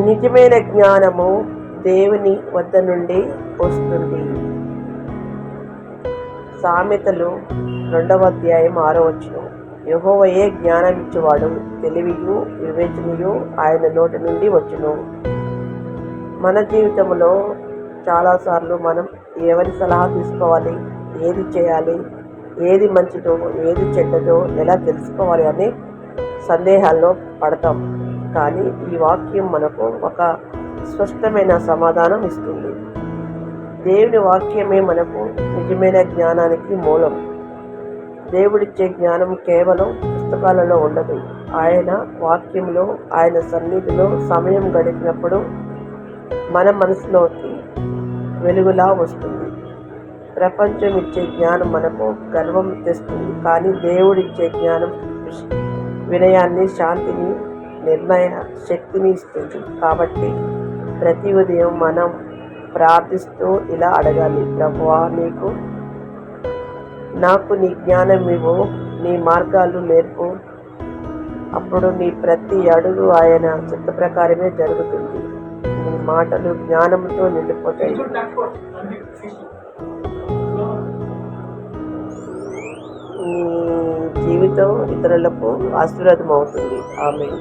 నిజమైన జ్ఞానము దేవుని వద్ద నుండి వస్తుంది. సామెతలు 2:6 యెహోవాయే జ్ఞానమిచ్చువాడు, తెలివియు వివేచనయు ఆయన నోటి నుండి వచ్చును. మన జీవితంలో చాలాసార్లు మనం ఎవరి సలహా తీసుకోవాలి, ఏది చేయాలి, ఏది మంచిదో ఏది చెడ్డదో ఎలా తెలుసుకోవాలి అనే సందేహాల్లో పడతాం. కానీ ఈ వాక్యం మనకు ఒక స్పష్టమైన సమాధానం ఇస్తుంది. దేవుని వాక్యమే మనకు నిజమైన జ్ఞానానికి మూలం. దేవుడిచ్చే జ్ఞానం కేవలం పుస్తకాలలో ఉండదు. ఆయన వాక్యంలో, ఆయన సన్నిధిలో సమయం గడిపినప్పుడు మన మనసులోకి వెలుగులా వస్తుంది. ప్రపంచం ఇచ్చే జ్ఞానం మనకు గర్వం తెస్తుంది, కానీ దేవుడిచ్చే జ్ఞానం వినయాన్ని, శాంతిని, నిర్ణయ శక్తిని ఇస్తుంది. కాబట్టి ప్రతి ఉదయం మనం ప్రార్థిస్తూ ఇలా అడగాలి: ప్రభువా, నాకు నీ జ్ఞానం ఇవ్వు, నీ మార్గాలు నేర్పు. అప్పుడు నీ ప్రతి అడుగు ఆయన చిత్త ప్రకారమే జరుగుతుంది. నీ మాటలు జ్ఞానంతో నిండిపోతాయి. నీ జీవితం ఇతరులకు ఆశీర్వాదం అవుతుంది. ఆమేన్.